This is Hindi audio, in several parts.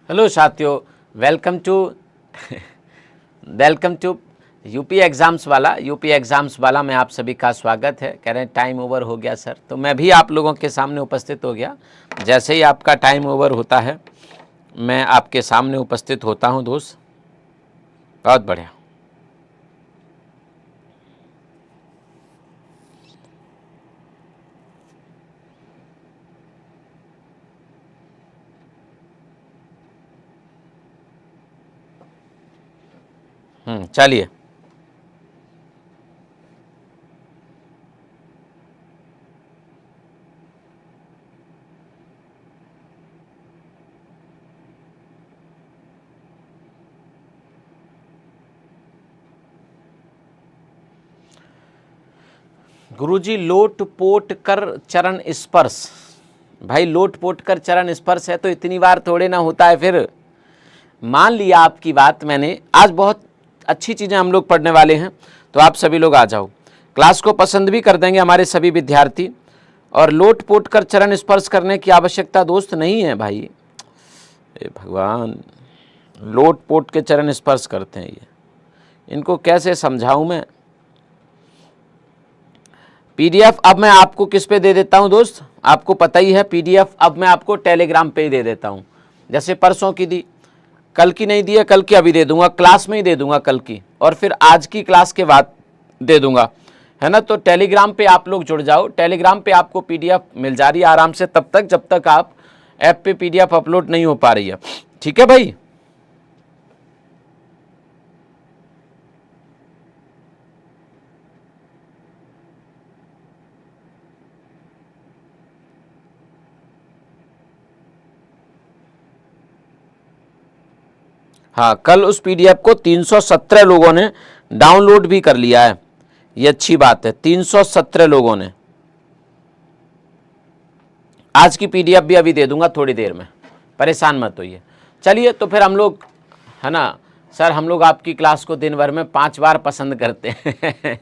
हेलो साथियों, वेलकम टू यूपी एग्ज़ाम्स वाला में आप सभी का स्वागत है। कह रहे हैं टाइम ओवर हो गया सर, तो मैं भी आप लोगों के सामने उपस्थित हो गया। जैसे ही आपका टाइम ओवर होता है मैं आपके सामने उपस्थित होता हूं दोस्त। बहुत बढ़िया। चलिए। गुरुजी, लोट पोट कर चरण स्पर्श। भाई लोट पोट कर चरण स्पर्श है तो इतनी बार थोड़े ना होता है। फिर मान लिया आपकी बात मैंने। आज बहुत अच्छी चीज़ें हम लोग पढ़ने वाले हैं, तो आप सभी लोग आ जाओ। क्लास को पसंद भी कर देंगे हमारे सभी विद्यार्थी। और लोट पोट कर चरण स्पर्श करने की आवश्यकता दोस्त नहीं है भाई। ए भगवान, लोट पोट के चरण स्पर्श करते हैं ये, इनको कैसे समझाऊं मैं। पीडीएफ अब मैं आपको किस पे दे देता हूं दोस्त, आपको पता ही है। पीडीएफ अब मैं आपको टेलीग्राम पे ही दे देता हूं। जैसे परसों की दी, कल की नहीं दी है, कल की अभी दे दूंगा, क्लास में ही दे दूंगा कल की, और फिर आज की क्लास के बाद दे दूंगा, है ना। तो टेलीग्राम पे आप लोग जुड़ जाओ। टेलीग्राम पे आपको पीडीएफ मिल जा रही है आराम से, तब तक जब तक आप ऐप पे पीडीएफ अपलोड नहीं हो पा रही है। ठीक है भाई। हाँ, कल उस पीडीएफ को 317 लोगों ने डाउनलोड भी कर लिया है। ये अच्छी बात है, 317 लोगों ने। आज की पीडीएफ भी अभी दे दूंगा थोड़ी देर में, परेशान मत होइए। चलिए, तो फिर हम लोग, है ना सर, हम लोग आपकी क्लास को दिन भर में 5 बार पसंद करते हैं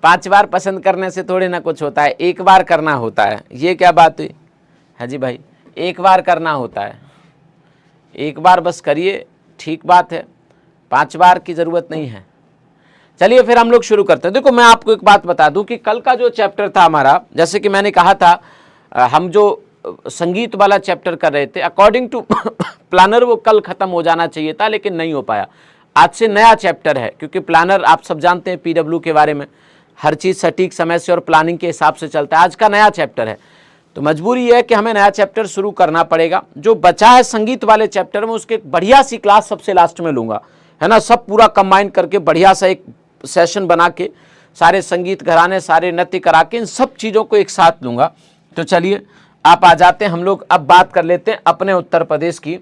5 बार पसंद करने से थोड़ी ना कुछ होता है, एक बार करना होता है। ये क्या बात हुई है जी भाई, एक बार करना होता है, एक बार बस करिए, ठीक बात है। 5 बार की ज़रूरत नहीं है। चलिए फिर हम लोग शुरू करते हैं। देखो, मैं आपको एक बात बता दूं कि कल का जो चैप्टर था हमारा, जैसे कि मैंने कहा था, हम जो संगीत वाला चैप्टर कर रहे थे, अकॉर्डिंग टू प्लानर वो कल ख़त्म हो जाना चाहिए था, लेकिन नहीं हो पाया। आज से नया चैप्टर है, क्योंकि प्लानर आप सब जानते हैं पीडब्ल्यू के बारे में, हर चीज़ सटीक समय से और प्लानिंग के हिसाब से चलता है। आज का नया चैप्टर है, तो मजबूरी है कि हमें नया चैप्टर शुरू करना पड़ेगा। जो बचा है संगीत वाले चैप्टर में, उसके बढ़िया सी क्लास सबसे लास्ट में लूँगा, है ना। सब पूरा कंबाइन करके बढ़िया सा एक सेशन बना के, सारे संगीत घराने, सारे नृत्य करा के, इन सब चीज़ों को एक साथ लूँगा। तो चलिए आप आ जाते हैं। हम लोग अब बात कर लेते हैं अपने उत्तर प्रदेश की,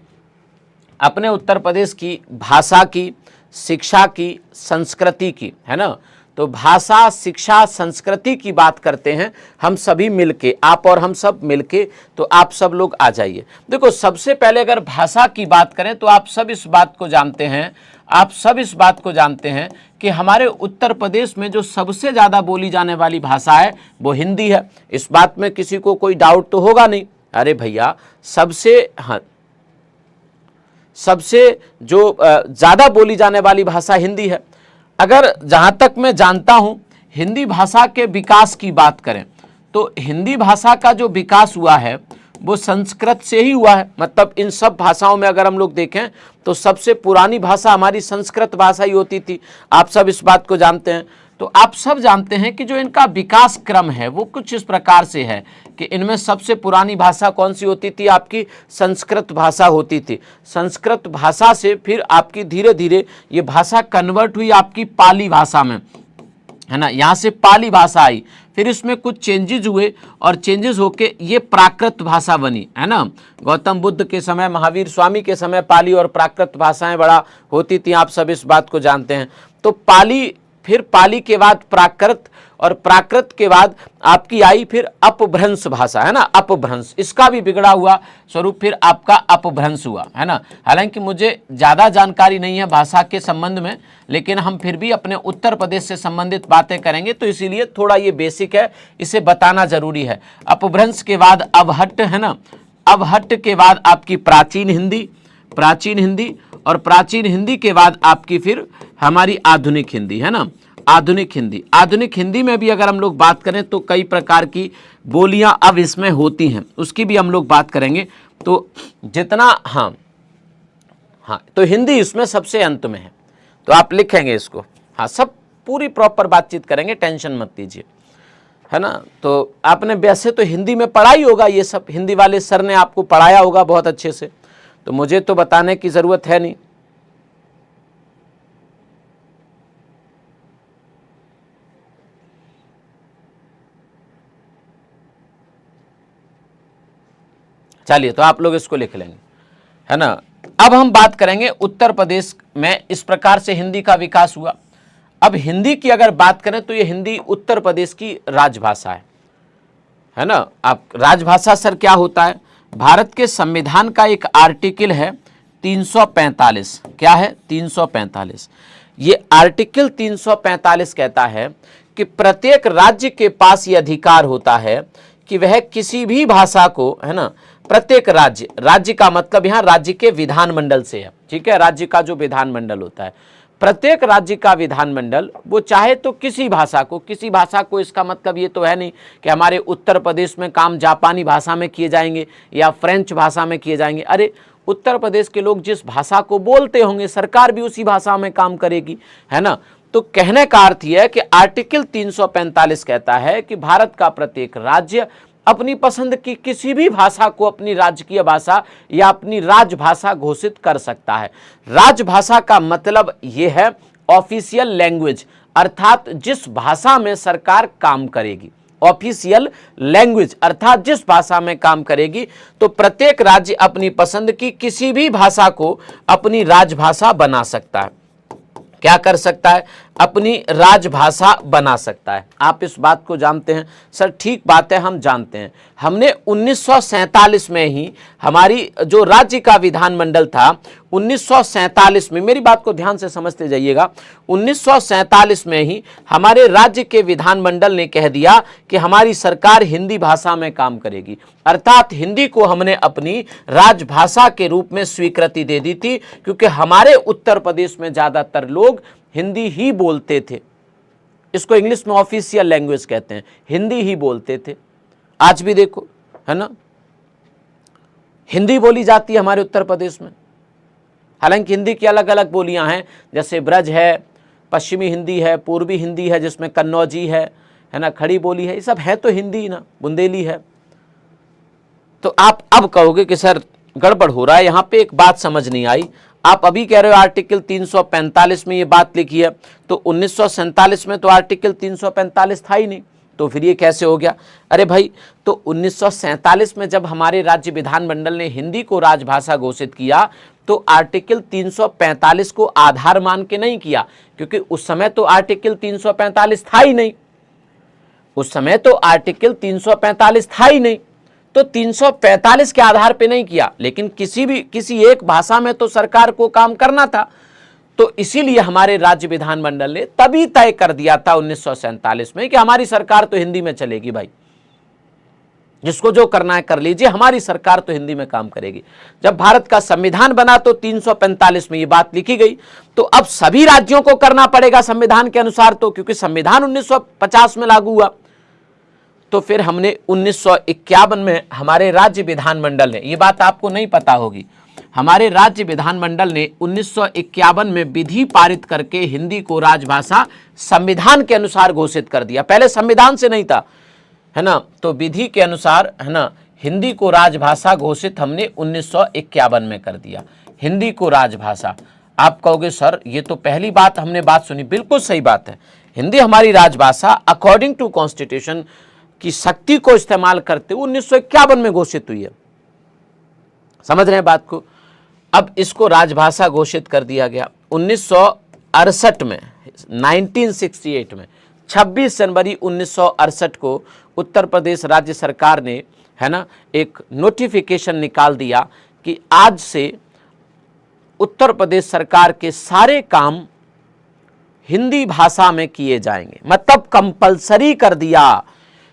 अपने उत्तर प्रदेश की भाषा की, शिक्षा की, संस्कृति की, है ना। तो भाषा, शिक्षा, संस्कृति की बात करते हैं हम सभी मिलके, आप और हम सब मिलके। तो आप सब लोग आ जाइए। देखो, सबसे पहले अगर भाषा की बात करें तो आप सब इस बात को जानते हैं, आप सब इस बात को जानते हैं कि हमारे उत्तर प्रदेश में जो सबसे ज़्यादा बोली जाने वाली भाषा है वो हिंदी है। इस बात में किसी को कोई डाउट तो होगा नहीं। अरे भैया, सबसे जो ज़्यादा बोली जाने वाली भाषा हिंदी है। अगर जहाँ तक मैं जानता हूँ, हिंदी भाषा के विकास की बात करें तो हिंदी भाषा का जो विकास हुआ है वो संस्कृत से ही हुआ है। मतलब इन सब भाषाओं में अगर हम लोग देखें तो सबसे पुरानी भाषा हमारी संस्कृत भाषा ही होती थी। आप सब इस बात को जानते हैं। तो आप सब जानते हैं कि जो इनका विकास क्रम है वो कुछ इस प्रकार से है कि इनमें सबसे पुरानी भाषा कौन सी होती थी, आपकी संस्कृत भाषा होती थी। संस्कृत भाषा से फिर आपकी धीरे धीरे ये भाषा कन्वर्ट हुई आपकी पाली भाषा में, है ना। यहाँ से पाली भाषा आई, फिर इसमें कुछ चेंजेस हुए और चेंजेस होके ये प्राकृत भाषा बनी, है ना। गौतम बुद्ध के समय, महावीर स्वामी के समय पाली और प्राकृत भाषाएं बड़ा होती थी। आप सब इस बात को जानते हैं। तो पाली, फिर पाली के बाद प्राकृत, और प्राकृत के बाद आपकी आई फिर अपभ्रंश भाषा, है ना। अपभ्रंश, इसका भी बिगड़ा हुआ स्वरूप फिर आपका अपभ्रंश हुआ, है ना। हालांकि मुझे ज़्यादा जानकारी नहीं है भाषा के संबंध में, लेकिन हम फिर भी अपने उत्तर प्रदेश से संबंधित बातें करेंगे, तो इसीलिए थोड़ा ये बेसिक है, इसे बताना जरूरी है। अपभ्रंश के बाद अवहट्ट, है ना। अवहट्ट के बाद आपकी प्राचीन हिंदी, प्राचीन हिंदी, और प्राचीन हिंदी के बाद आपकी फिर हमारी आधुनिक हिंदी, है ना, आधुनिक हिंदी। आधुनिक हिंदी में भी अगर हम लोग बात करें तो कई प्रकार की बोलियां अब इसमें होती हैं, उसकी भी हम लोग बात करेंगे। तो जितना हाँ तो हिंदी इसमें सबसे अंत में है, तो आप लिखेंगे इसको, हाँ सब पूरी प्रॉपर बातचीत करेंगे, टेंशन मत लीजिए, है ना। तो आपने वैसे तो हिंदी में पढ़ा ही होगा, ये सब हिंदी वाले सर ने आपको पढ़ाया होगा बहुत अच्छे से, तो मुझे तो बताने की ज़रूरत है नहीं। चलिए, तो आप लोग इसको लिख लेंगे, है ना। अब हम बात करेंगे उत्तर प्रदेश में इस प्रकार से हिंदी का विकास हुआ। अब हिंदी की अगर बात करें तो ये हिंदी उत्तर प्रदेश की राजभाषा है ना। आप राजभाषा सर क्या होता है, भारत के संविधान का एक आर्टिकल है 345, क्या है 345। ये आर्टिकल 345 कहता है कि प्रत्येक राज्य के पास ये अधिकार होता है कि वह किसी भी भाषा को, है ना, प्रत्येक राज्य, राज्य का मतलब यहाँ राज्य के विधानमंडल से है, ठीक है, राज्य का जो विधानमंडल होता है, प्रत्येक राज्य का विधानमंडल वो चाहे तो किसी भाषा को, इसका मतलब ये तो है नहीं कि हमारे उत्तर प्रदेश में काम जापानी भाषा में किए जाएंगे या फ्रेंच भाषा में किए जाएंगे। अरे उत्तर प्रदेश के लोग जिस भाषा को बोलते होंगे सरकार भी उसी भाषा में काम करेगी, है ना। तो कहने का अर्थ यह है कि आर्टिकल 345 कहता है कि भारत का प्रत्येक राज्य अपनी पसंद की किसी भी भाषा को अपनी राजकीय भाषा या अपनी राजभाषा घोषित कर सकता है। राजभाषा का मतलब यह है ऑफिशियल लैंग्वेज, अर्थात जिस भाषा में सरकार काम करेगी, ऑफिशियल लैंग्वेज अर्थात जिस भाषा में काम करेगी। तो प्रत्येक राज्य अपनी पसंद की किसी भी भाषा को अपनी राजभाषा बना सकता है। क्या कर सकता है, अपनी राजभाषा बना सकता है। आप इस बात को जानते हैं सर, ठीक बात है, हम जानते हैं। हमने 1947 में ही हमारी जो राज्य का विधानमंडल था 1947 में, मेरी बात को ध्यान से समझते जाइएगा, 1947 में ही हमारे राज्य के विधानमंडल ने कह दिया कि हमारी सरकार हिंदी भाषा में काम करेगी, अर्थात हिंदी को हमने अपनी राजभाषा के रूप में स्वीकृति दे दी थी, क्योंकि हमारे उत्तर प्रदेश में ज़्यादातर लोग हिंदी ही बोलते थे। इसको इंग्लिश में ऑफिशियल लैंग्वेज कहते हैं, हिंदी ही बोलते थे। आज भी देखो, है ना, हिंदी बोली जाती है हमारे उत्तर प्रदेश में। हालांकि हिंदी की अलग अलग बोलियां हैं, जैसे ब्रज है, पश्चिमी हिंदी है, पूर्वी हिंदी है जिसमें कन्नौजी है ना, खड़ी बोली है, ये सब है तो हिंदी ना, बुंदेली है। तो आप अब कहोगे कि सर गड़बड़ हो रहा है, यहाँ पे एक बात समझ नहीं आई। आप अभी कह रहे हो आर्टिकल 345 में ये बात लिखी है, तो 1947 में तो आर्टिकल 345 था ही नहीं, तो फिर ये कैसे हो गया। अरे भाई, तो 1947 में जब हमारे राज्य विधानमंडल ने हिंदी को राजभाषा घोषित किया तो आर्टिकल 345 को आधार मान के नहीं किया, क्योंकि उस समय तो आर्टिकल 345 था ही नहीं, उस समय तो आर्टिकल 345 था ही नहीं, तो 345 के आधार पे नहीं किया, लेकिन किसी एक भाषा में तो सरकार को काम करना था। तो इसीलिए हमारे राज्य विधानमंडल ने तभी तय कर दिया था 1947 में कि हमारी सरकार तो हिंदी में चलेगी भाई, जिसको जो करना है कर लीजिए, हमारी सरकार तो हिंदी में काम करेगी। जब भारत का संविधान बना तो 345 में ये बात लिखी गई, तो अब सभी राज्यों को करना पड़ेगा संविधान के अनुसार, तो क्योंकि संविधान 1950 में लागू हुआ। तो फिर हमने 1951 में हमारे राज्य विधानमंडल ने, ये बात आपको नहीं पता होगी, हमारे राज्य विधानमंडल ने 1951 में विधि पारित करके हिंदी को राजभाषा संविधान के अनुसार घोषित कर दिया। पहले संविधान से नहीं था, है ना, तो विधि के अनुसार, है ना, हिंदी को राजभाषा घोषित हमने 1951 में कर दिया, हिंदी को राजभाषा। आप कहोगे सर ये तो पहली बात हमने बात सुनी, बिल्कुल सही बात है, हिंदी हमारी राजभाषा अकॉर्डिंग टू कॉन्स्टिट्यूशन की शक्ति को इस्तेमाल करते हुए 1951 में घोषित हुई है। समझ रहे हैं बात को। अब इसको राजभाषा घोषित कर दिया गया 1968 में, 1968 में 26 जनवरी 1968 को उत्तर प्रदेश राज्य सरकार ने, है ना, एक नोटिफिकेशन निकाल दिया कि आज से उत्तर प्रदेश सरकार के सारे काम हिंदी भाषा में किए जाएंगे, मतलब कंपलसरी कर दिया,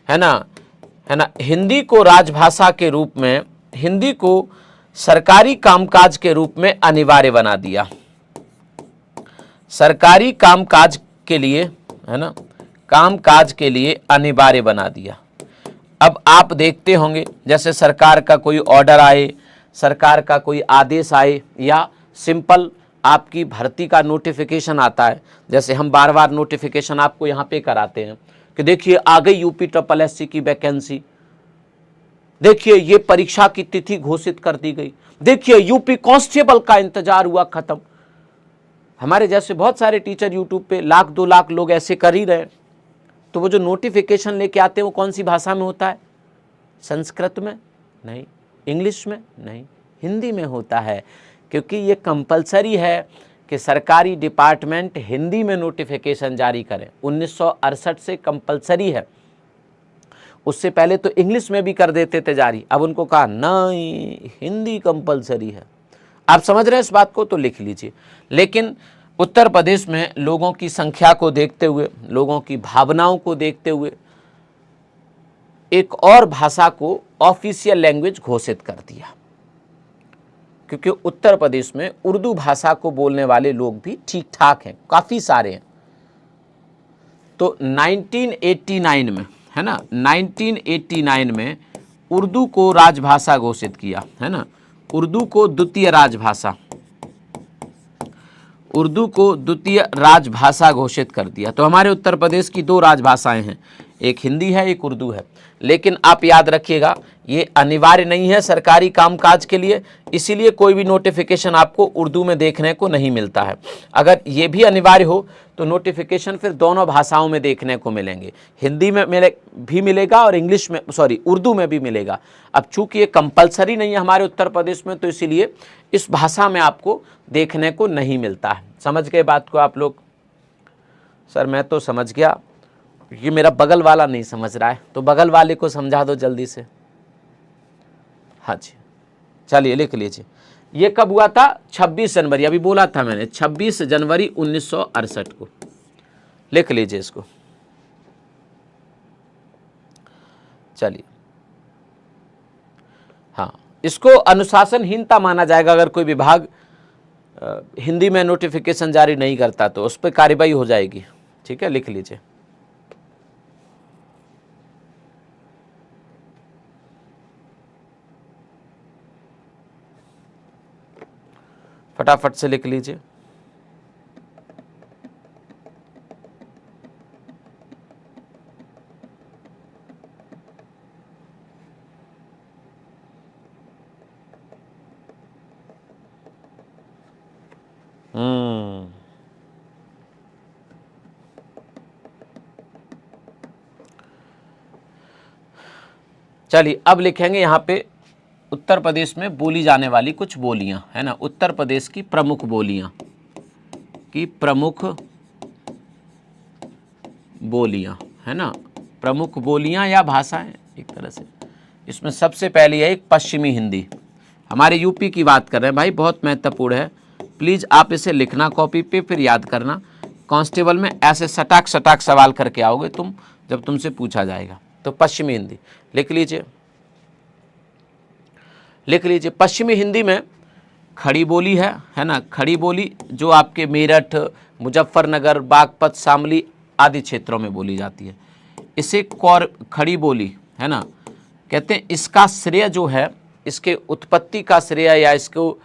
है ना, हिंदी को राजभाषा के रूप में, हिंदी को सरकारी कामकाज के रूप में अनिवार्य बना दिया। सरकारी कामकाज के लिए, है ना, कामकाज के लिए अनिवार्य बना दिया। अब आप देखते होंगे जैसे सरकार का कोई ऑर्डर आए, सरकार का कोई आदेश आए, या सिंपल आपकी भर्ती का नोटिफिकेशन आता है, जैसे हम बार बार नोटिफिकेशन आपको यहाँ पे कराते हैं कि देखिए आ गई यूपी SSSC की वैकेंसी, देखिए ये परीक्षा की तिथि घोषित कर दी गई, देखिए यूपी कांस्टेबल का इंतजार हुआ खत्म। हमारे जैसे बहुत सारे टीचर यूट्यूब पे 1-2 लाख लोग ऐसे कर ही रहे। तो वो जो नोटिफिकेशन लेके आते हैं वो कौन सी भाषा में होता है? संस्कृत में नहीं, इंग्लिश में नहीं, हिंदी में होता है, क्योंकि ये कंपलसरी है कि सरकारी डिपार्टमेंट हिंदी में नोटिफिकेशन जारी करें। 1968 से कंपलसरी है, उससे पहले तो इंग्लिश में भी कर देते थे जारी, अब उनको कहा नहीं हिंदी कंपलसरी है। आप समझ रहे हैं इस बात को? तो लिख लीजिए। लेकिन उत्तर प्रदेश में लोगों की संख्या को देखते हुए, लोगों की भावनाओं को देखते हुए एक और भाषा को ऑफिशियल लैंग्वेज घोषित कर दिया, क्योंकि उत्तर प्रदेश में उर्दू भाषा को बोलने वाले लोग भी ठीक ठाक हैं, काफ़ी सारे हैं। तो 1989 में, है ना, 1989 में उर्दू को राजभाषा घोषित किया, है ना, उर्दू को द्वितीय राजभाषा, उर्दू को द्वितीय राजभाषा घोषित कर दिया। तो हमारे उत्तर प्रदेश की 2 राजभाषाएं हैं, एक हिंदी है, एक उर्दू है। लेकिन आप याद रखिएगा ये अनिवार्य नहीं है सरकारी कामकाज के लिए, इसीलिए कोई भी नोटिफिकेशन आपको उर्दू में देखने को नहीं मिलता है। अगर ये भी अनिवार्य हो तो नोटिफिकेशन फिर दोनों भाषाओं में देखने को मिलेंगे, हिंदी में भी मिलेगा और इंग्लिश में, उर्दू में भी मिलेगा। अब चूंकि ये कंपलसरी नहीं है हमारे उत्तर प्रदेश में, तो इसीलिए इस भाषा में आपको देखने को नहीं मिलता है। समझ गए बात को आप लोग? सर मैं तो समझ गया, ये मेरा बगल वाला नहीं समझ रहा है, तो बगल वाले को समझा दो जल्दी से। हाँ जी, चलिए लिख लीजिए। ये कब हुआ था? 26 जनवरी, अभी बोला था मैंने, 26 जनवरी 1968 को। लिख लीजिए इसको। चलिए, हाँ, इसको अनुशासनहीनता माना जाएगा अगर कोई विभाग हिंदी में नोटिफिकेशन जारी नहीं करता तो उस पर कार्रवाई हो जाएगी। ठीक है, लिख लीजिए। फटाफट से लिख लीजिए। चलिए अब लिखेंगे यहाँ पे उत्तर प्रदेश में बोली जाने वाली कुछ बोलियां, है ना, उत्तर प्रदेश की प्रमुख बोलियां, की प्रमुख बोलियां, है ना, प्रमुख बोलियां या भाषाएं एक तरह से। इसमें सबसे पहली है एक पश्चिमी हिंदी। हमारे यूपी की बात कर रहे हैं भाई, बहुत महत्वपूर्ण है, प्लीज़ आप इसे लिखना कॉपी पे, फिर याद करना। कांस्टेबल में ऐसे सटाक सटाक सवाल करके आओगे तुम जब तुमसे पूछा जाएगा। तो पश्चिमी हिंदी लिख लीजिए, लिख लीजिए। पश्चिमी हिंदी में खड़ी बोली है ना, खड़ी बोली जो आपके मेरठ, मुजफ्फरनगर, बागपत, शामली आदि क्षेत्रों में बोली जाती है। इसे खड़ी बोली, है ना, कहते हैं। इसका श्रेय जो है, इसके उत्पत्ति का श्रेय या इसको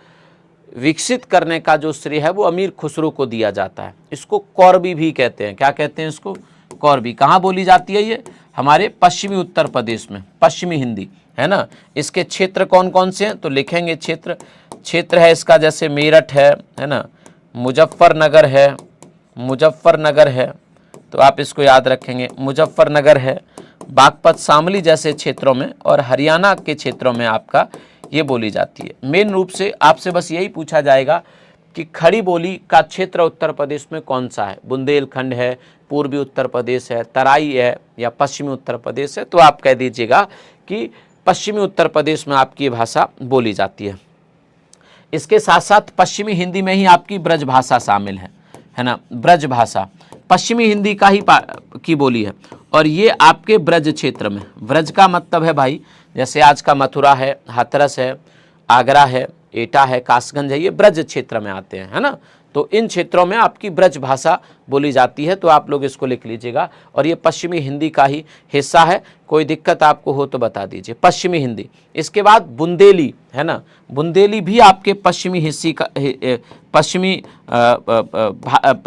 विकसित करने का जो श्रेय है वो अमीर खुसरो को दिया जाता है। इसको कौरबी भी कहते हैं। क्या कहते हैं इसको? कौरबी। कहाँ बोली जाती है ये? हमारे पश्चिमी उत्तर प्रदेश में, पश्चिमी हिंदी, है ना। इसके क्षेत्र कौन कौन से हैं तो लिखेंगे क्षेत्र है इसका, जैसे मेरठ है ना, मुजफ्फरनगर है, मुजफ्फरनगर है, तो आप इसको याद रखेंगे, मुजफ्फरनगर है, बागपत, शामली जैसे क्षेत्रों में और हरियाणा के क्षेत्रों में आपका ये बोली जाती है। मेन रूप से आपसे बस यही पूछा जाएगा कि खड़ी बोली का क्षेत्र उत्तर प्रदेश में कौन सा है। बुंदेलखंड है, पूर्वी उत्तर प्रदेश है, तराई है या पश्चिमी उत्तर प्रदेश है, तो आप कह दीजिएगा कि पश्चिमी उत्तर प्रदेश में आपकी भाषा बोली जाती है। इसके साथ साथ पश्चिमी हिंदी में ही आपकी ब्रज भाषा शामिल है ना। ब्रज भाषा पश्चिमी हिंदी का ही की बोली है और ये आपके ब्रज क्षेत्र में, ब्रज का मतलब है भाई जैसे आज का मथुरा है, हाथरस है, आगरा है, एटा है, कासगंज है, ये ब्रज क्षेत्र में आते हैं, है ना। तो इन क्षेत्रों में आपकी ब्रज भाषा बोली जाती है, तो आप लोग इसको लिख लीजिएगा। और ये पश्चिमी हिंदी का ही हिस्सा है, कोई दिक्कत आपको हो तो बता दीजिए। पश्चिमी हिंदी। इसके बाद बुंदेली, है ना, बुंदेली भी आपके पश्चिमी हिस्से का पश्चिमी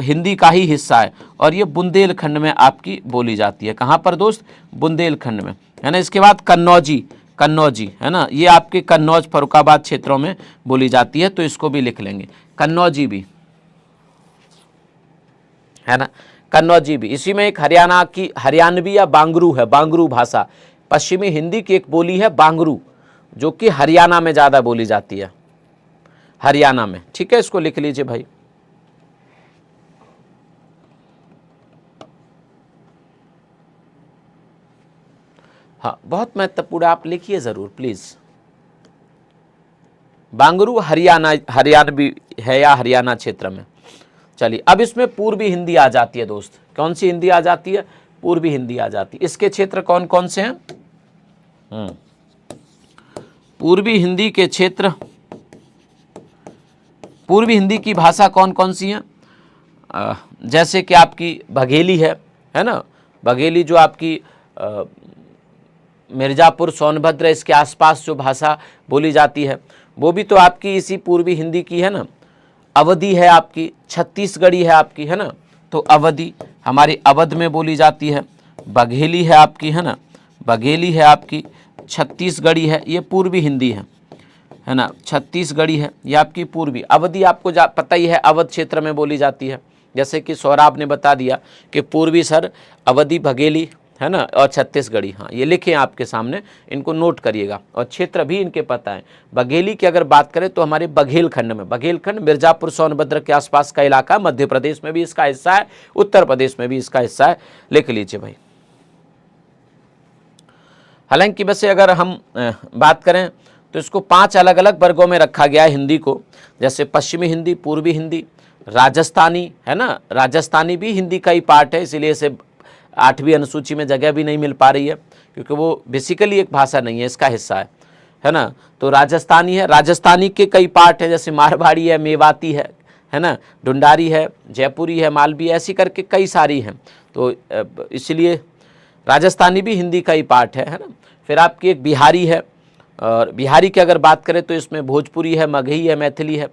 हिंदी का ही हिस्सा है, और ये बुंदेलखंड में आपकी बोली जाती है। कहाँ पर दोस्त? बुंदेलखंड में, है ना। इसके बाद कन्नौजी, कन्नौजी, है ना, ये आपके कन्नौज फर्रुखाबाद क्षेत्रों में बोली जाती है, तो इसको भी लिख लेंगे, कन्नौजी भी, है ना, कन्नौजी भी। इसी में एक हरियाणा की हरियाणवी या बांगरू है, बांगरू भाषा, पश्चिमी हिंदी की एक बोली है बांगरू, जो कि हरियाणा में ज़्यादा बोली जाती है, हरियाणा में, ठीक है। इसको लिख लीजिए भाई। हाँ, बहुत महत्वपूर्ण, आप लिखिए ज़रूर प्लीज़। बांगरू हरियाणा, हरियाणवी है या हरियाणा क्षेत्र में। चलिए, अब इसमें पूर्वी हिंदी आ जाती है दोस्त। कौन सी हिंदी आ जाती है? पूर्वी हिंदी आ जाती है। इसके क्षेत्र कौन कौन से हैं? पूर्वी हिंदी के क्षेत्र, पूर्वी हिंदी की भाषा कौन कौन सी हैं? जैसे कि आपकी बघेली है ना, बघेली जो आपकी मिर्ज़ापुर, सोनभद्र, इसके आसपास जो भाषा बोली जाती है, वो भी तो आपकी इसी पूर्वी हिंदी की है ना। अवधी है आपकी, छत्तीसगढ़ी है आपकी, है ना, तो अवधी हमारी अवध में बोली जाती है। बघेली है आपकी, है ना, बघेली है आपकी, छत्तीसगढ़ी है, ये पूर्वी हिंदी है ना, छत्तीसगढ़ी है, ये आपकी पूर्वी। अवधी आपको पता ही है, अवध क्षेत्र में बोली जाती है। जैसे कि सौराब ने बता दिया कि पूर्वी सर अवधी, बघेली, है ना, और छत्तीसगढ़ी। हाँ, ये लिखे आपके सामने, इनको नोट करिएगा, और क्षेत्र भी इनके पता है। बघेली की अगर बात करें तो हमारे बघेलखंड में, बघेलखंड मिर्ज़ापुर, सोनभद्र के आसपास का इलाका, मध्य प्रदेश में भी इसका हिस्सा है, उत्तर प्रदेश में भी इसका हिस्सा है, लिख लीजिए भाई। हालांकि वैसे अगर हम बात करें तो इसको 5 अलग अलग वर्गों में रखा गया है हिंदी को, जैसे पश्चिमी हिंदी, पूर्वी हिंदी, राजस्थानी, है ना, राजस्थानी भी हिंदी का ही पार्ट है, इसीलिए इसे 8वीं अनुसूची में जगह भी नहीं मिल पा रही है, क्योंकि वो बेसिकली एक भाषा नहीं है, इसका हिस्सा है ना। तो राजस्थानी है, राजस्थानी के कई पार्ट है, जैसे मारवाड़ी है, मेवाती है ना, ढूंढारी है, जयपुरी है, मालवी, ऐसी करके कई सारी हैं, तो इसलिए राजस्थानी भी हिंदी का ही पार्ट है ना। फिर आपकी एक बिहारी है, और बिहारी की अगर बात करें तो इसमें भोजपुरी है, मगही है, मैथिली है।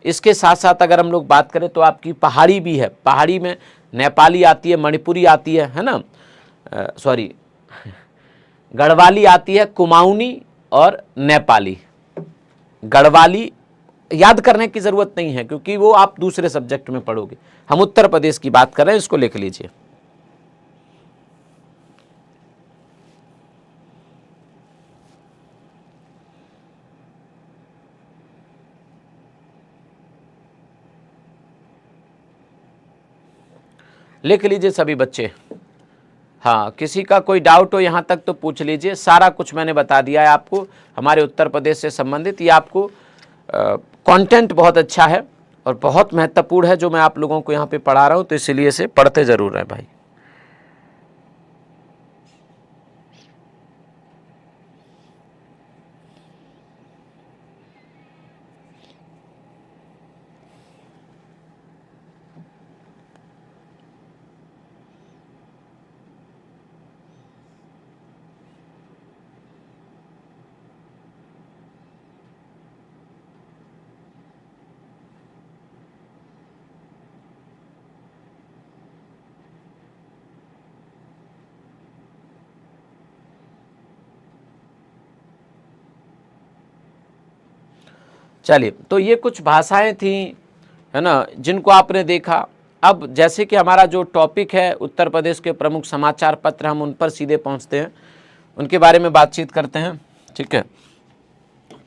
इसके साथ साथ अगर हम लोग बात करें तो आपकी पहाड़ी भी है, पहाड़ी में नेपाली आती है, मणिपुरी आती है ना, सॉरी गढ़वाली आती है, कुमाऊनी और नेपाली। गढ़वाली याद करने की ज़रूरत नहीं है, क्योंकि वो आप दूसरे सब्जेक्ट में पढ़ोगे। हम उत्तर प्रदेश की बात कर रहे हैं, इसको लिख लीजिए। लिख लीजिए सभी बच्चे। हाँ, किसी का कोई डाउट हो यहाँ तक तो पूछ लीजिए। सारा कुछ मैंने बता दिया है आपको हमारे उत्तर प्रदेश से संबंधित। ये आपको कंटेंट बहुत अच्छा है और बहुत महत्वपूर्ण है जो मैं आप लोगों को यहाँ पे पढ़ा रहा हूँ, तो इसीलिए से पढ़ते ज़रूर हैं भाई। चलिए, तो ये कुछ भाषाएं थी, है ना, जिनको आपने देखा। अब जैसे कि हमारा जो टॉपिक है उत्तर प्रदेश के प्रमुख समाचार पत्र, हम उन पर सीधे पहुंचते हैं, उनके बारे में बातचीत करते हैं, ठीक है।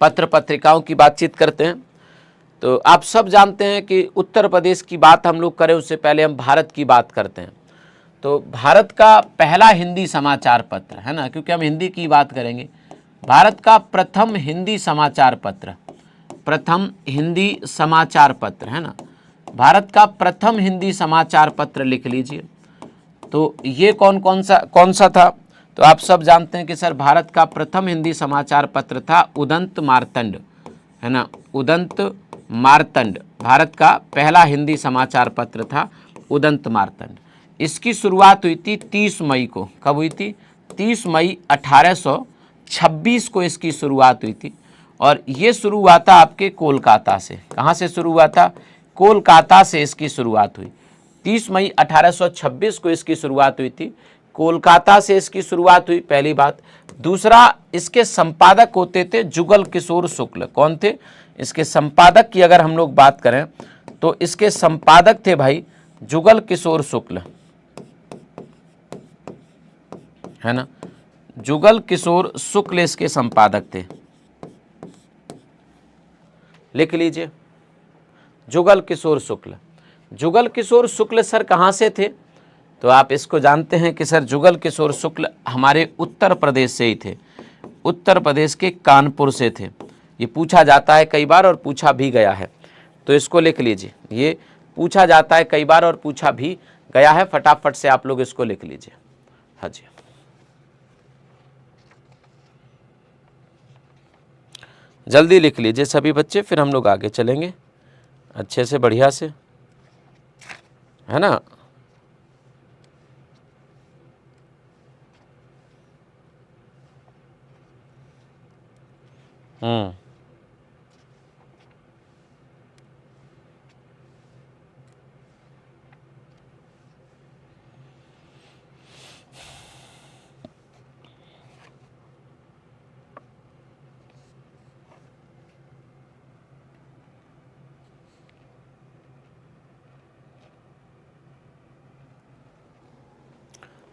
पत्र पत्रिकाओं की बातचीत करते हैं। तो आप सब जानते हैं कि उत्तर प्रदेश की बात हम लोग करें उससे पहले हम भारत की बात करते हैं। तो भारत का पहला हिंदी समाचार पत्र, है ना, क्योंकि हम हिंदी की बात करेंगे, भारत का प्रथम हिंदी समाचार पत्र, प्रथम हिंदी समाचार पत्र, है ना, भारत का प्रथम हिंदी समाचार पत्र लिख लीजिए। तो ये कौन सा था? तो आप सब जानते हैं कि सर भारत का प्रथम हिंदी समाचार पत्र था उदंत मार्तंड, है ना, उदंत मार्तंड भारत का पहला हिंदी समाचार पत्र था, उदंत मार्तंड। इसकी शुरुआत हुई थी 30 मई को। कब हुई थी? 30 मई 1826 को इसकी शुरुआत हुई थी। और ये शुरू हुआ था आपके कोलकाता से। कहाँ से शुरू हुआ था? कोलकाता से इसकी शुरुआत हुई। 30 मई 1826 को इसकी शुरुआत हुई थी, कोलकाता से इसकी शुरुआत हुई, पहली बात। दूसरा, इसके संपादक होते थे जुगल किशोर शुक्ल। कौन थे इसके संपादक की अगर हम लोग बात करें तो इसके संपादक थे भाई जुगल किशोर शुक्ल, है ना, जुगल किशोर शुक्ल इसके संपादक थे। लिख लीजिए, जुगल किशोर शुक्ल। जुगल किशोर शुक्ल सर कहाँ से थे? तो आप इसको जानते हैं कि सर जुगल किशोर शुक्ल हमारे उत्तर प्रदेश से ही थे, उत्तर प्रदेश के कानपुर से थे। ये पूछा जाता है कई बार और पूछा भी गया है, तो इसको लिख लीजिए। ये पूछा जाता है कई बार और पूछा भी गया है, फटाफट से आप लोग इसको लिख लीजिए। हाँ जी, जल्दी लिख लीजिए सभी बच्चे, फिर हम लोग आगे चलेंगे अच्छे से, बढ़िया से, है ना।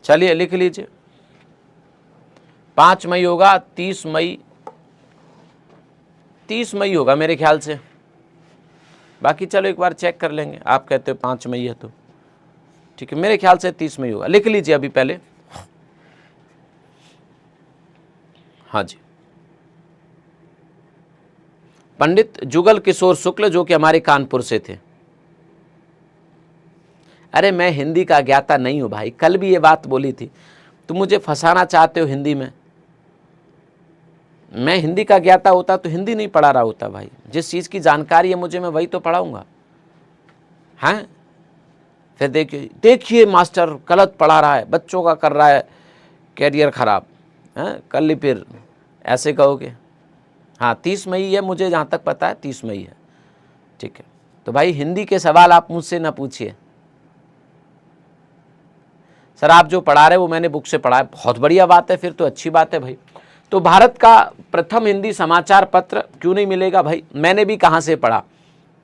चलिए लिख लीजिए, 5 मई होगा, 30 मई, 30 मई होगा मेरे ख्याल से। बाकी चलो एक बार चेक कर लेंगे, आप कहते हो 5 मई है तो ठीक है, मेरे ख्याल से 30 मई होगा। लिख लीजिए अभी पहले। हाँ जी, पंडित जुगल किशोर शुक्ल जो कि हमारे कानपुर से थे। अरे मैं हिंदी का ज्ञाता नहीं हूं भाई, कल भी ये बात बोली थी। तुम मुझे फंसाना चाहते हो हिंदी में। मैं हिंदी का ज्ञाता होता तो हिंदी नहीं पढ़ा रहा होता भाई। जिस चीज़ की जानकारी है मुझे, मैं वही तो पढ़ाऊंगा। हैं, फिर देखिए मास्टर गलत पढ़ा रहा है, बच्चों का कर रहा है कैरियर खराब, हैं, कल ही फिर ऐसे कहोगे। हाँ 30 मई है, मुझे जहाँ तक पता है 30 मई है, ठीक है। तो भाई हिंदी के सवाल आप मुझसे ना पूछिए। सर आप जो पढ़ा रहे हो वो मैंने बुक से पढ़ा है, बहुत बढ़िया बात है, फिर तो अच्छी बात है भाई। तो भारत का प्रथम हिंदी समाचार पत्र क्यों नहीं मिलेगा भाई? मैंने भी कहाँ से पढ़ा,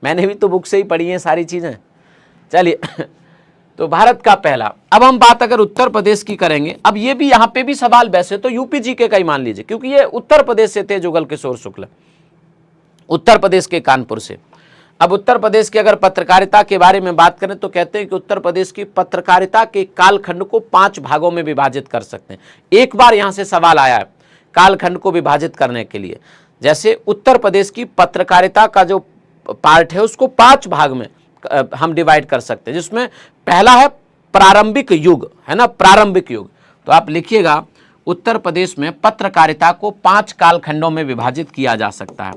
मैंने भी तो बुक से ही पढ़ी हैं सारी चीज़ें। चलिए तो भारत का पहला, अब हम बात अगर उत्तर प्रदेश की करेंगे, अब ये भी यहाँ पे भी सवाल वैसे तो यूपी जीके का ही मान लीजिए, क्योंकि ये उत्तर प्रदेश से थे जुगल किशोर शुक्ल, उत्तर प्रदेश के कानपुर से। अब उत्तर प्रदेश की अगर पत्रकारिता के बारे में बात करें तो कहते हैं कि उत्तर प्रदेश की पत्रकारिता के कालखंड को 5 भागों में विभाजित कर सकते हैं। एक बार यहां से सवाल आया है कालखंड को विभाजित करने के लिए। जैसे उत्तर प्रदेश की पत्रकारिता का जो पार्ट है उसको 5 भाग में हम डिवाइड कर सकते हैं, जिसमें पहला है प्रारंभिक युग, है ना, प्रारंभिक युग। तो आप लिखिएगा उत्तर प्रदेश में पत्रकारिता को 5 कालखंडों में विभाजित किया जा सकता है।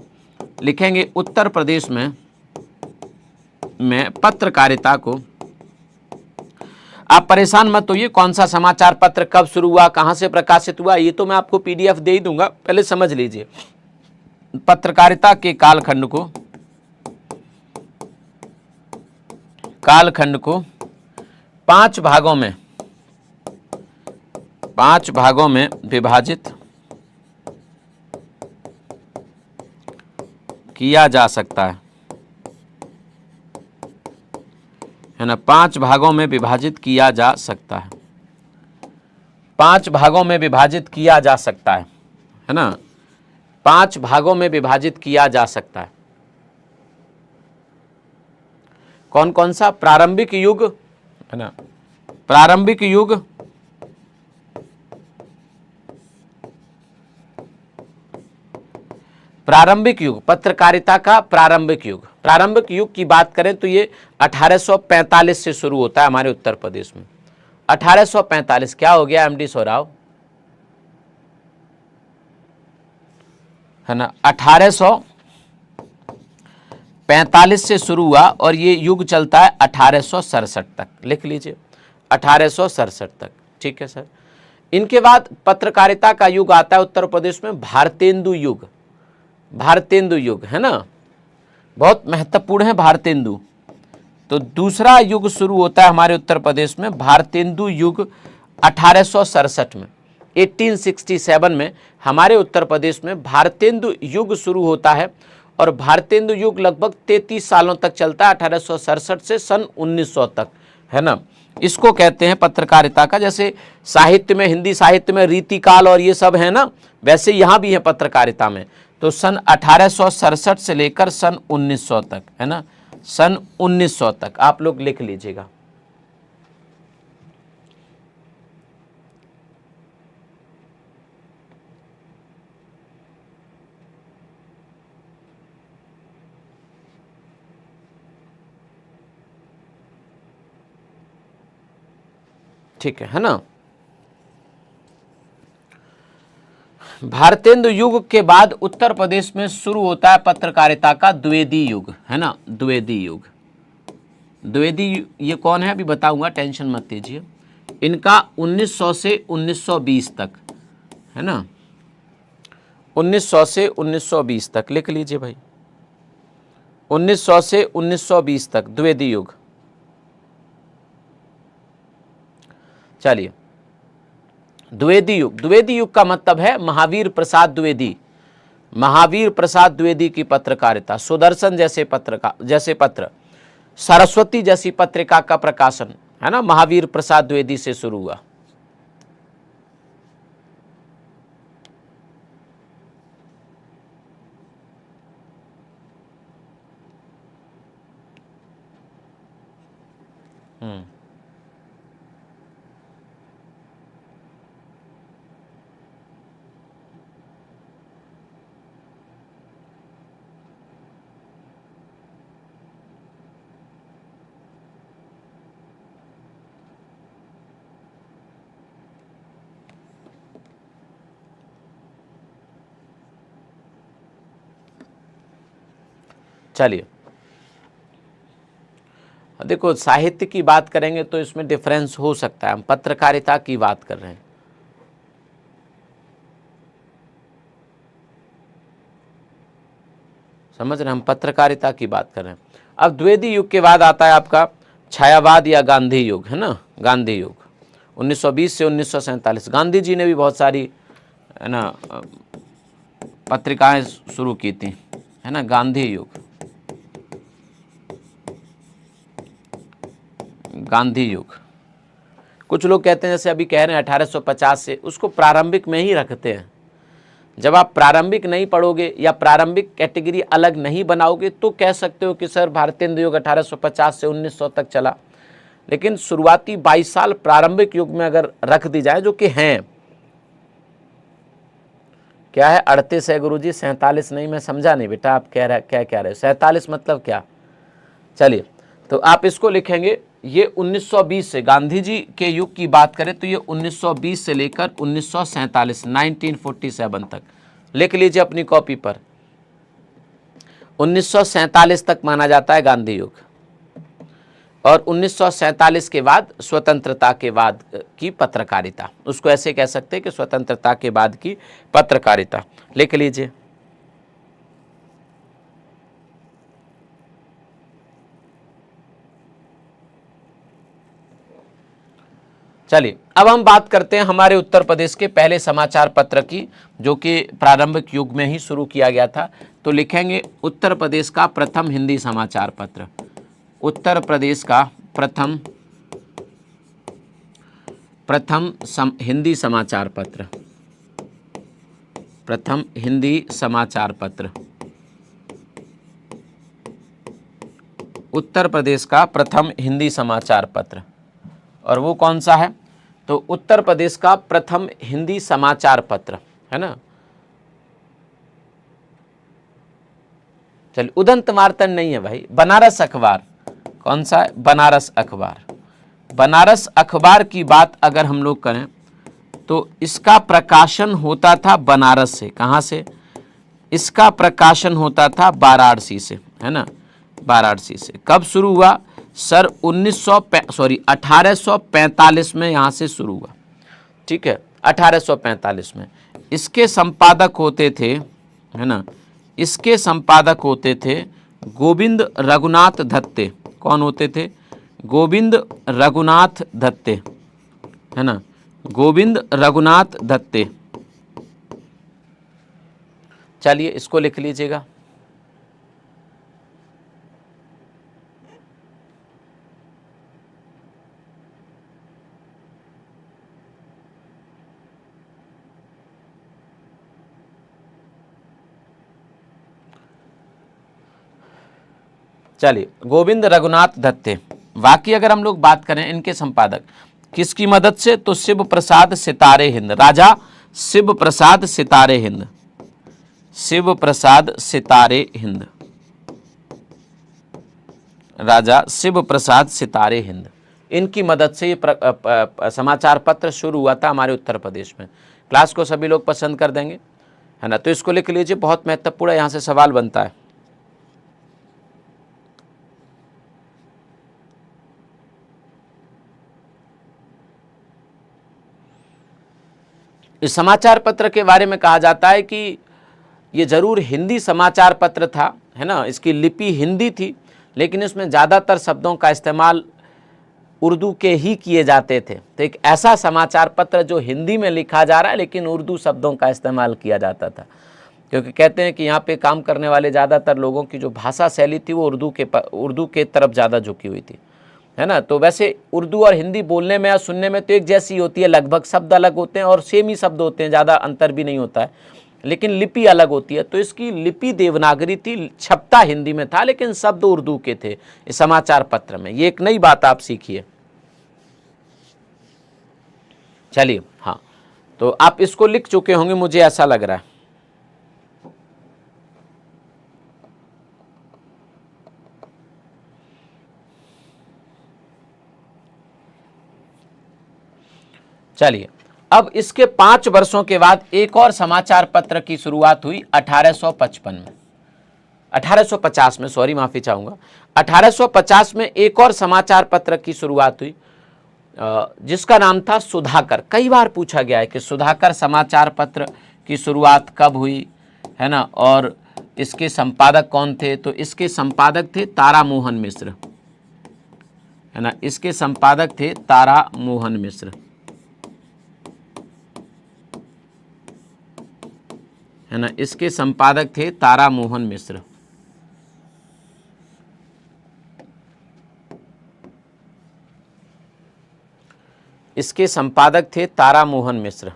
लिखेंगे उत्तर प्रदेश में पत्रकारिता को, आप परेशान मत होइए कौन सा समाचार पत्र कब शुरू हुआ, कहां से प्रकाशित हुआ, ये तो मैं आपको पीडीएफ दे ही दूंगा, पहले समझ लीजिए। पत्रकारिता के कालखंड को 5 भागों में विभाजित किया जा सकता है ना, 5 भागों में विभाजित किया जा सकता है, 5 भागों में विभाजित किया जा सकता है ना, 5 भागों में विभाजित किया जा सकता है। कौन कौन सा? प्रारंभिक युग, है ना, प्रारंभिक युग, प्रारंभिक युग, पत्रकारिता का प्रारंभिक युग। प्रारंभिक युग की बात करें तो ये 1845 से शुरू होता है हमारे उत्तर प्रदेश में। 1845 क्या हो गया एमडी सोराव, है ना, 1845 45 से शुरू हुआ और ये युग चलता है 1867 तक। लिख लीजिए 1867 तक। ठीक है सर। इनके बाद पत्रकारिता का युग आता है उत्तर प्रदेश में भारतेंदु युग। भारतेंदु युग है ना, बहुत महत्वपूर्ण है भारतेंदु। तो दूसरा युग शुरू होता है हमारे उत्तर प्रदेश में भारतेंदु युग 1867 में। 1867 में हमारे उत्तर प्रदेश में भारतेंदु युग शुरू होता है और भारतेंदु युग लगभग 33 सालों तक चलता है, 1867 से सन 1900 तक, है ना। इसको कहते हैं पत्रकारिता का। जैसे साहित्य में, हिंदी साहित्य में रीतिकाल और ये सब है ना, वैसे यहाँ भी है पत्रकारिता में। तो सन 1867 से लेकर सन 1900 तक, है ना, सन 1900 तक आप लोग लिख लीजिएगा। ठीक है ना। भारतेंदु युग के बाद उत्तर प्रदेश में शुरू होता है पत्रकारिता का द्विवेदी युग, है ना, द्विवेदी युग। द्विवेदी ये कौन है अभी बताऊंगा, टेंशन मत लीजिए। इनका 1900 से 1920 तक, है ना, 1900 से 1920 तक लिख लीजिए भाई, 1900 से 1920 तक द्विवेदी युग। चलिए, द्विवेदी युग, द्विवेदी युग का मतलब है महावीर प्रसाद द्विवेदी, महावीर प्रसाद द्विवेदी की पत्रकारिता, सुदर्शन जैसे पत्र, सरस्वती जैसी पत्रिका का प्रकाशन, है ना, महावीर प्रसाद द्विवेदी से शुरू हुआ। चलिए, देखो साहित्य की बात करेंगे तो इसमें डिफरेंस हो सकता है, हम पत्रकारिता की बात कर रहे हैं। समझ रहे हैं, हम पत्रकारिता की बात कर रहे हैं। अब द्विवेदी युग के बाद आता है आपका छायावाद या गांधी युग, है ना, गांधी युग 1920 से 1947। गांधी जी ने भी बहुत सारी, है ना, पत्रिकाएं शुरू की थी, है ना, गांधी युग, गांधी युग। कुछ लोग कहते हैं, जैसे अभी कह रहे हैं 1850 से, उसको प्रारंभिक में ही रखते हैं। जब आप प्रारंभिक नहीं पढ़ोगे या प्रारंभिक कैटेगरी अलग नहीं बनाओगे तो कह सकते हो कि सर भारतेंदु युग 1850 से 1900 तक चला। लेकिन शुरुआती 22 साल प्रारंभिक युग में अगर रख दी जाए, जो कि हैं, क्या है 38 है गुरुजी, 47 नहीं, मैं समझा नहीं बेटा, आप क्या कह रहे हो 47 मतलब क्या। चलिए, तो आप इसको लिखेंगे, ये 1920 से, गांधी जी के युग की बात करें तो ये 1920 से लेकर 1947 1947 तक लिख लीजिए अपनी कॉपी पर। 1947 तक माना जाता है गांधी युग, और 1947 के बाद स्वतंत्रता के बाद की पत्रकारिता, उसको ऐसे कह सकते हैं कि स्वतंत्रता के बाद की पत्रकारिता, लिख लीजिए। चलिए, अब हम बात करते हैं हमारे उत्तर प्रदेश के पहले समाचार पत्र की, जो कि प्रारंभिक युग में ही शुरू किया गया था। तो लिखेंगे उत्तर प्रदेश का प्रथम हिंदी समाचार पत्र, उत्तर प्रदेश का प्रथम हिंदी समाचार पत्र, प्रथम हिंदी समाचार पत्र, उत्तर प्रदेश का प्रथम हिंदी समाचार पत्र। और वो कौन सा है, तो उत्तर प्रदेश का प्रथम हिंदी समाचार पत्र, है ना। चलिए, उदंत वार्तन नहीं है भाई, बनारस अखबार। कौन सा है, बनारस अखबार। बनारस अखबार की बात अगर हम लोग करें तो इसका प्रकाशन होता था बनारस से। कहाँ से, इसका प्रकाशन होता था वाराणसी से, है ना। वाराणसी से। कब शुरू हुआ सर? 1845 में यहाँ से शुरू हुआ, ठीक है, 1845 में। इसके संपादक होते थे, है ना, इसके संपादक होते थे गोविंद रघुनाथ दत्ते। कौन होते थे? गोविंद रघुनाथ दत्ते, है ना, गोविंद रघुनाथ दत्ते। चलिए इसको लिख लीजिएगा। चलिए, गोविंद रघुनाथ दत्ते। बाकी अगर हम लोग बात करें इनके संपादक किसकी मदद से, तो शिव प्रसाद सितारे हिंद, राजा शिव प्रसाद सितारे हिंद, शिव प्रसाद सितारे हिंद, राजा शिव प्रसाद सितारे हिंद, इनकी मदद से ये समाचार पत्र शुरू हुआ था हमारे उत्तर प्रदेश में। क्लास को सभी लोग पसंद कर देंगे, है ना, तो इसको लिख लीजिए, बहुत महत्वपूर्ण है, यहाँ से सवाल बनता है। इस समाचार पत्र के बारे में कहा जाता है कि ये जरूर हिंदी समाचार पत्र था, है ना, इसकी लिपि हिंदी थी, लेकिन इसमें ज़्यादातर शब्दों का इस्तेमाल उर्दू के ही किए जाते थे। तो एक ऐसा समाचार पत्र जो हिंदी में लिखा जा रहा है लेकिन उर्दू शब्दों का इस्तेमाल किया जाता था, क्योंकि कहते हैं कि यहाँ पे काम करने वाले ज़्यादातर लोगों की जो भाषा शैली थी वो उर्दू के तरफ ज़्यादा झुकी हुई थी, है ना। तो वैसे उर्दू और हिंदी बोलने में या सुनने में तो एक जैसी होती है, लगभग शब्द अलग होते हैं और सेम ही शब्द होते हैं, ज़्यादा अंतर भी नहीं होता है, लेकिन लिपि अलग होती है। तो इसकी लिपि देवनागरी थी, छपता हिंदी में था, लेकिन शब्द उर्दू के थे इस समाचार पत्र में। ये एक नई बात आप सीखिए। चलिए, हाँ, तो आप इसको लिख चुके होंगे, मुझे ऐसा लग रहा है। चलिए, अब इसके 5 वर्षों के बाद एक और समाचार पत्र की शुरुआत हुई 1855 में, 1850 में, सॉरी माफी चाहूंगा, 1850 में एक और समाचार पत्र की शुरुआत हुई जिसका नाम था सुधाकर। कई बार पूछा गया है कि सुधाकर समाचार पत्र की शुरुआत कब हुई, है ना, और इसके संपादक कौन थे? तो इसके संपादक थे तारा मोहन मिश्र, है ना, इसके संपादक थे तारा मोहन मिश्र, है ना, इसके संपादक थे तारा मोहन मिश्र। इसके संपादक थे तारा मोहन मिश्र।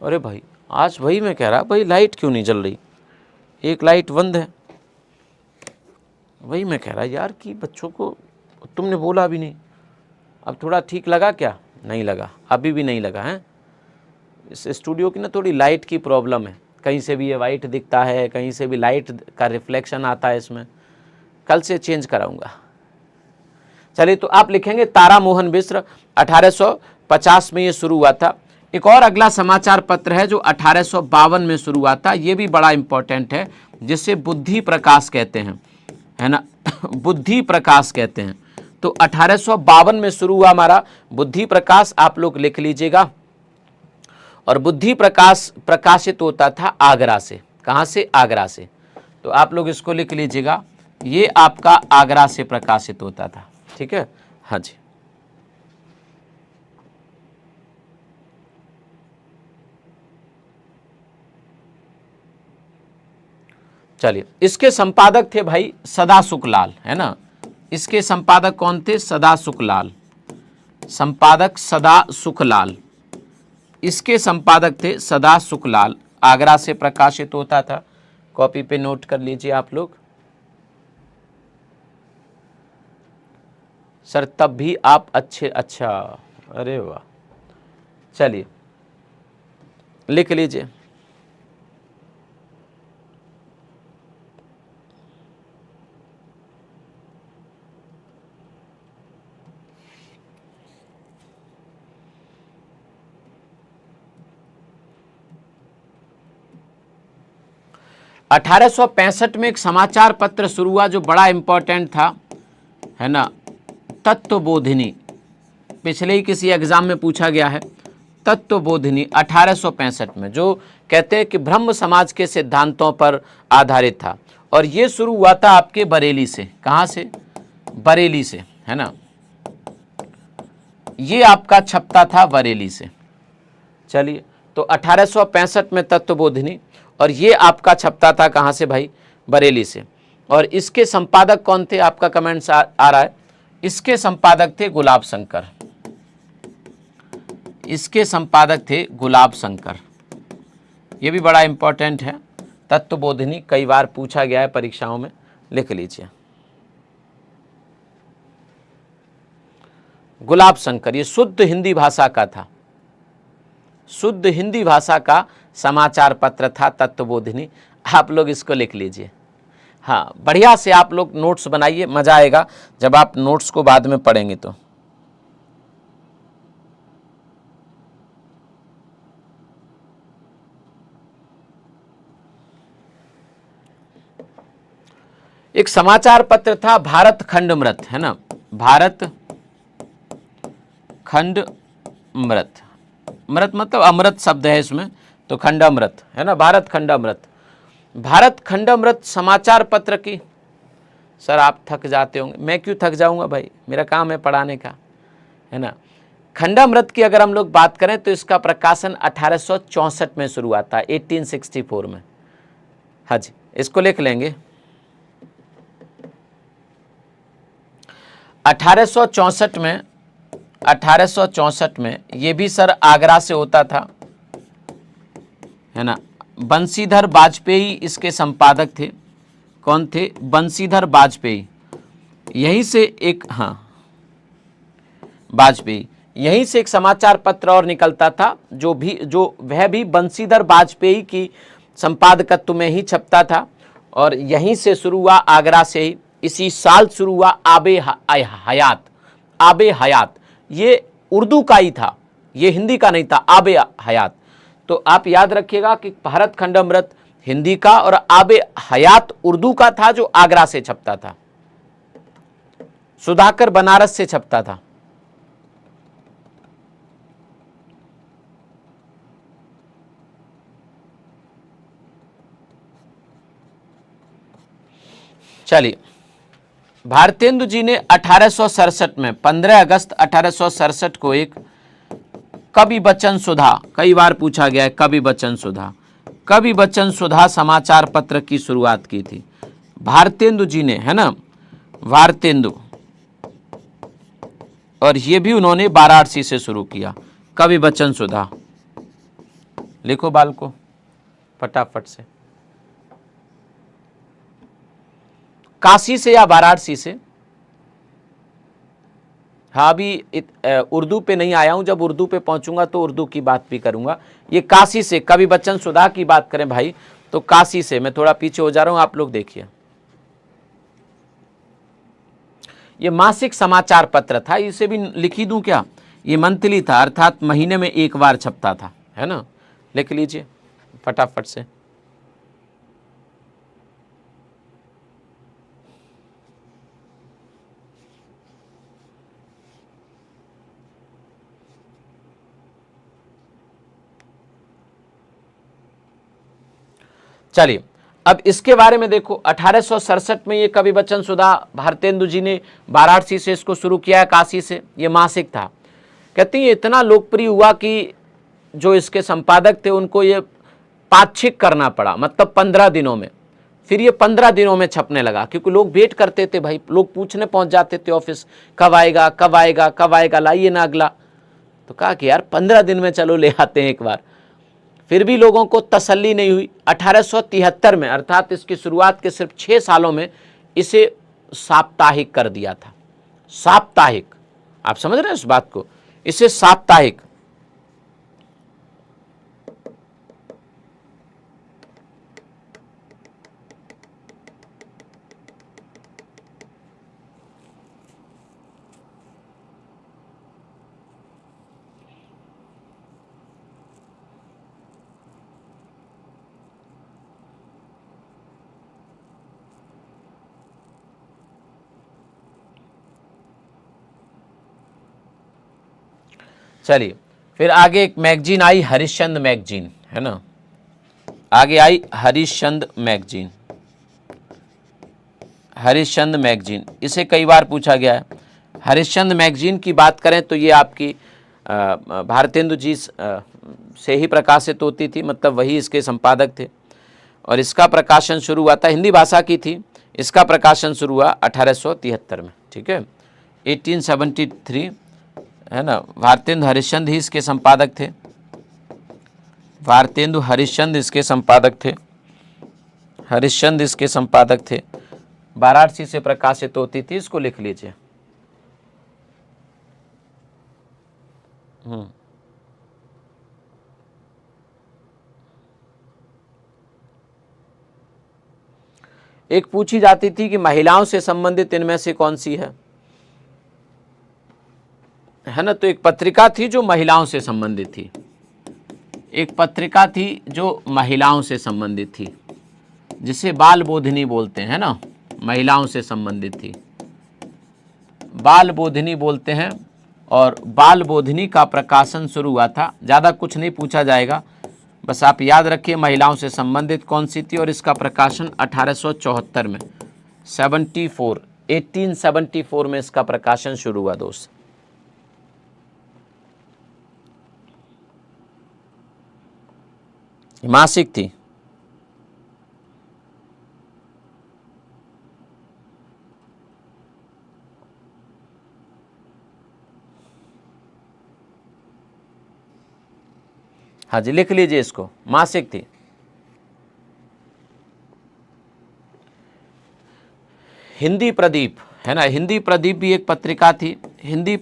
अरे भाई, आज वही मैं कह रहा, भाई लाइट क्यों नहीं जल रही, एक लाइट बंद है। वही मैं कह रहा यार कि बच्चों को तुमने बोला भी नहीं। अब थोड़ा ठीक लगा क्या? नहीं लगा, अभी भी नहीं लगा है। इस स्टूडियो की ना थोड़ी लाइट की प्रॉब्लम है, कहीं से भी ये वाइट दिखता है, कहीं से भी लाइट का रिफ्लेक्शन आता है इसमें। कल से चेंज कराऊंगा। चलिए, तो आप लिखेंगे तारा मोहन मिश्र, 1850 में ये शुरू हुआ था। एक और अगला समाचार पत्र है जो 1852 में शुरू हुआ था, ये भी बड़ा इंपॉर्टेंट है, जिसे बुद्धि प्रकाश कहते हैं, है ना, बुद्धि प्रकाश कहते हैं। तो 1852 में शुरू हुआ हमारा बुद्धि प्रकाश, आप लोग लिख लीजिएगा। और बुद्धि प्रकाश प्रकाशित होता था आगरा से। कहाँ से? आगरा से। तो आप लोग इसको लिख लीजिएगा, ये आपका आगरा से प्रकाशित होता था, ठीक है। हाँ जी, चलिए, इसके संपादक थे भाई सदा सुखलाल, है ना। इसके संपादक कौन थे? सदा सुखलाल, संपादक सदा सुखलाल। इसके संपादक थे सदा सुखलाल, आगरा से प्रकाशित होता था। कॉपी पे नोट कर लीजिए आप लोग। सर तब भी आप अच्छे, अच्छा, अरे वाह, चलिए लिख लीजिए। अठारह सौ 65 में एक समाचार पत्र शुरू हुआ जो बड़ा इंपॉर्टेंट था, है ना, तत्वबोधिनी। पिछले ही किसी एग्जाम में पूछा गया है, तत्वबोधिनी 1865 में, जो कहते हैं कि ब्रह्म समाज के सिद्धांतों पर आधारित था। और ये शुरू हुआ था आपके बरेली से। कहाँ से? बरेली से, है ना, ये आपका छपता था बरेली से। चलिए, तो 1865 में तत्वबोधिनी, और ये आपका छपता था कहाँ से भाई? बरेली से। और इसके संपादक कौन थे? आपका कमेंट्स आ रहा है, इसके संपादक थे गुलाब शंकर। इसके संपादक थे गुलाब शंकर। ये भी बड़ा इंपॉर्टेंट है, तत्वबोधिनी कई बार पूछा गया है परीक्षाओं में, लिख लीजिए। गुलाब शंकर, ये शुद्ध हिंदी भाषा का था, शुद्ध हिंदी भाषा का समाचार पत्र था तत्वबोधिनी। आप लोग इसको लिख लीजिए। हाँ, बढ़िया से आप लोग नोट्स बनाइए, मजा आएगा जब आप नोट्स को बाद में पढ़ेंगे तो। एक समाचार पत्र था भारत खंडमृत, है ना, भारत खंडमृत। मृत मतलब अमृत शब्द है इसमें, तो खंडामृत, है ना, भारत खंडामृत। भारत खंडामृत समाचार पत्र की, सर आप थक जाते होंगे, मैं क्यों थक जाऊंगा भाई, मेरा काम है पढ़ाने का, है ना। खंडामृत की अगर हम लोग बात करें तो इसका प्रकाशन 1864 में शुरू हुआ था, 1864 में। हाँ जी, इसको लिख लेंगे। 1864 में ये भी सर आगरा से होता था, है ना। बंशीधर वाजपेयी इसके संपादक थे। कौन थे? बंशीधर वाजपेयी। यहीं से एक, हाँ, वाजपेयी, यहीं से एक समाचार पत्र और निकलता था जो वह भी बंशीधर वाजपेयी की संपादकत्व में ही छपता था, और यहीं से शुरू हुआ, आगरा से ही। इसी साल शुरू हुआ आबे हयात। आबे हयात ये उर्दू का ही था, ये हिंदी का नहीं था, आबे हयात। तो आप याद रखिएगा कि भारत खंडामृत हिंदी का और आबे हयात उर्दू का था, जो आगरा से छपता था, सुधाकर बनारस से छपता था। चलिए, भारतेंदु जी ने 1867 में 15 अगस्त 1867 को एक कवि वचन सुधा, कई बार पूछा गया है कवि वचन सुधा, कवि वचन सुधा समाचार पत्र की शुरुआत की थी भारतेंदु जी ने, है ना, भारतेंदु। और ये भी उन्होंने वाराणसी से शुरू किया, कवि वचन सुधा। लिखो बालको फटाफट से, काशी से या वाराणसी से? हाँ, अभी उर्दू पे नहीं आया हूं, जब उर्दू पे पहुंचूंगा तो उर्दू की बात भी करूंगा। ये काशी से, कवि वचन सुधा की बात करें भाई तो काशी से। मैं थोड़ा पीछे हो जा रहा हूं, आप लोग देखिए। ये मासिक समाचार पत्र था, इसे भी लिखी दूं क्या? ये मंथली था, अर्थात महीने में एक बार छपता था, है ना। लिख लीजिए फटाफट से। चलिए, अब इसके बारे में देखो। 1867 में ये कवि वचन सुधा भारतेंदु जी ने वाराणसी से इसको शुरू किया है, काशी से। ये मासिक था। कहती है इतना लोकप्रिय हुआ कि जो इसके संपादक थे उनको ये पाक्षिक करना पड़ा, मतलब 15 दिनों में। फिर ये 15 दिनों में छपने लगा, क्योंकि लोग वेट करते थे भाई, लोग पूछने पहुंच जाते थे ऑफिस, कब आएगा कब आएगा कब आएगा, लाइए ना अगला। तो कहा कि यार 15 दिन में चलो ले आते हैं एक बार। फिर भी लोगों को तसल्ली नहीं हुई। 1873 में, अर्थात इसकी शुरुआत के सिर्फ 6 सालों में, इसे साप्ताहिक कर दिया था। साप्ताहिक, आप समझ रहे हैं इस बात को, इसे साप्ताहिक। चलिए फिर आगे एक मैगजीन आई, हरिश्चंद्र मैगजीन, है ना, आगे आई हरिश्चंद्र मैगजीन। हरिश्चंद्र मैगजीन, इसे कई बार पूछा गया है। हरिश्चंद्र मैगजीन की बात करें तो ये आपकी भारतेंदु जी से ही प्रकाशित होती थी, मतलब वही इसके संपादक थे। और इसका प्रकाशन शुरू हुआ था, हिंदी भाषा की थी, इसका प्रकाशन शुरू हुआ 1873 में, ठीक है, 1873, है ना। भारतेंदु हरिश्चंद्र ही इसके संपादक थे, भारतेंदु हरिश्चंद्र इसके संपादक थे, हरिश्चंद्र इसके संपादक थे। वाराणसी से प्रकाशित होती थी, इसको लिख लीजिए। एक पूछी जाती थी कि महिलाओं से संबंधित इनमें से कौन सी है ना। तो एक पत्रिका थी जो महिलाओं से संबंधित थी, एक पत्रिका थी जो महिलाओं से संबंधित थी, जिसे बाल बोधिनी बोलते हैं ना, महिलाओं से संबंधित थी, बाल बोधिनी बोलते हैं। और बाल बोधिनी का प्रकाशन शुरू हुआ था, ज़्यादा कुछ नहीं पूछा जाएगा, बस आप याद रखिए महिलाओं से संबंधित कौन सी थी। और इसका प्रकाशन 1874 में, 1874 में इसका प्रकाशन शुरू हुआ दोस्त। मासिक थी। हाँ जी, लिख लीजिए इसको, मासिक थी। हिंदी प्रदीप, है ना, हिंदी प्रदीप भी एक पत्रिका थी। हिंदी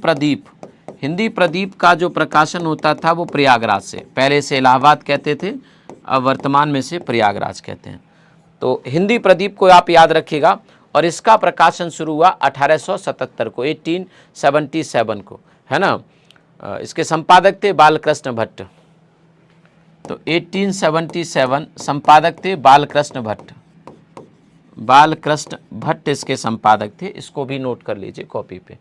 प्रदीप का जो प्रकाशन होता था वो प्रयागराज से, पहले से इलाहाबाद कहते थे, अब वर्तमान में से प्रयागराज कहते हैं। तो हिंदी प्रदीप को आप याद रखिएगा। और इसका प्रकाशन शुरू हुआ 1877 को, 1877 को, है ना। इसके संपादक थे बालकृष्ण भट्ट। तो 1877 संपादक थे बालकृष्ण भट्ट, बालकृष्ण भट्ट इसके संपादक थे। इसको भी नोट कर लीजिए कॉपी पे,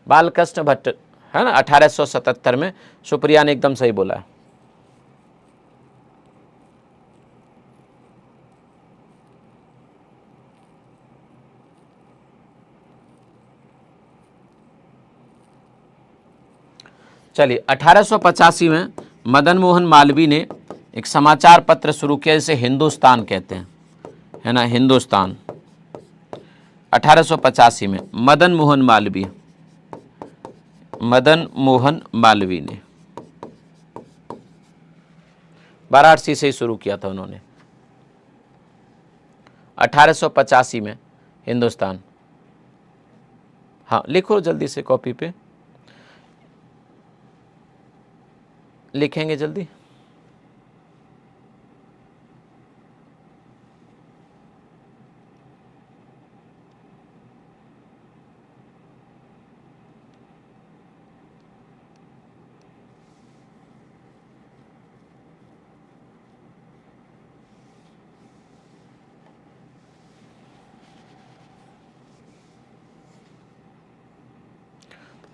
बालकृष्ण भट्ट, है ना, 1877 में। सुप्रिया ने एकदम सही बोला है। चलिए 1885 में मदन मोहन मालवीय ने एक समाचार पत्र शुरू किया, जिसे हिंदुस्तान कहते हैं, है ना, हिंदुस्तान। 1885 में मदन मोहन मालवीय ने वाराणसी से ही शुरू किया था उन्होंने, 1885 में हिंदुस्तान। हाँ लिखो जल्दी से कॉपी पे, लिखेंगे जल्दी।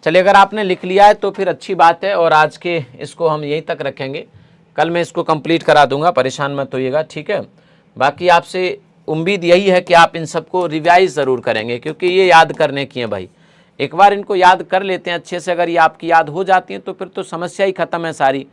चलिए अगर आपने लिख लिया है तो फिर अच्छी बात है, और आज के इसको हम यहीं तक रखेंगे, कल मैं इसको कंप्लीट करा दूंगा, परेशान मत होइएगा, ठीक है। बाकी आपसे उम्मीद यही है कि आप इन सबको रिवाइज ज़रूर करेंगे, क्योंकि ये याद करने की है भाई। एक बार इनको याद कर लेते हैं अच्छे से, अगर ये आपकी याद हो जाती है तो फिर तो समस्या ही ख़त्म है, सारी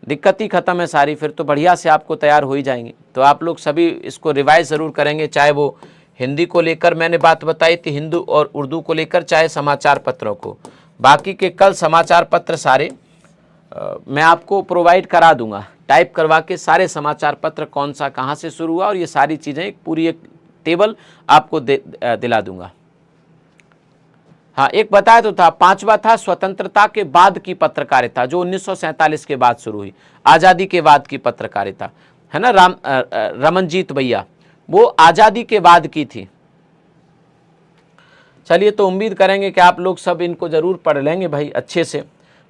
दिक्कत ही ख़त्म है सारी, फिर तो बढ़िया से आपको तैयार हो ही जाएंगे। तो आप लोग सभी इसको रिवाइज ज़रूर करेंगे, चाहे वो हिंदी को लेकर मैंने बात बताई थी, हिंदू और उर्दू को लेकर, चाहे समाचार पत्रों को। बाकी के कल समाचार पत्र सारे मैं आपको प्रोवाइड करा दूंगा, टाइप करवा के सारे समाचार पत्र कौन सा कहाँ से शुरू हुआ, और ये सारी चीज़ें पूरी एक टेबल आपको दिला दूंगा। हाँ, एक बताया तो था। पांचवा था स्वतंत्रता के बाद की पत्रकारिता, जो 1947 के बाद शुरू हुई, आज़ादी के बाद की पत्रकारिता, है ना। रमनजीत भैया, वो आज़ादी के बाद की थी। चलिए, तो उम्मीद करेंगे कि आप लोग सब इनको ज़रूर पढ़ लेंगे भाई अच्छे से।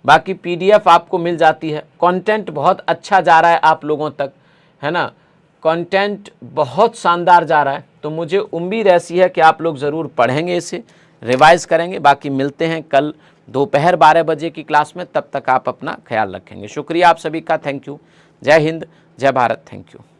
बाकी PDF आपको मिल जाती है। कंटेंट बहुत अच्छा जा रहा है आप लोगों तक, है ना। कंटेंट बहुत शानदार जा रहा है, तो मुझे उम्मीद ऐसी है कि आप लोग ज़रूर पढ़ेंगे, इसे रिवाइज़ करेंगे। बाकी मिलते हैं कल दोपहर 12 बजे की क्लास में, तब तक आप अपना ख्याल रखेंगे। शुक्रिया आप सभी का, थैंक यू। जय हिंद, जय भारत, थैंक यू।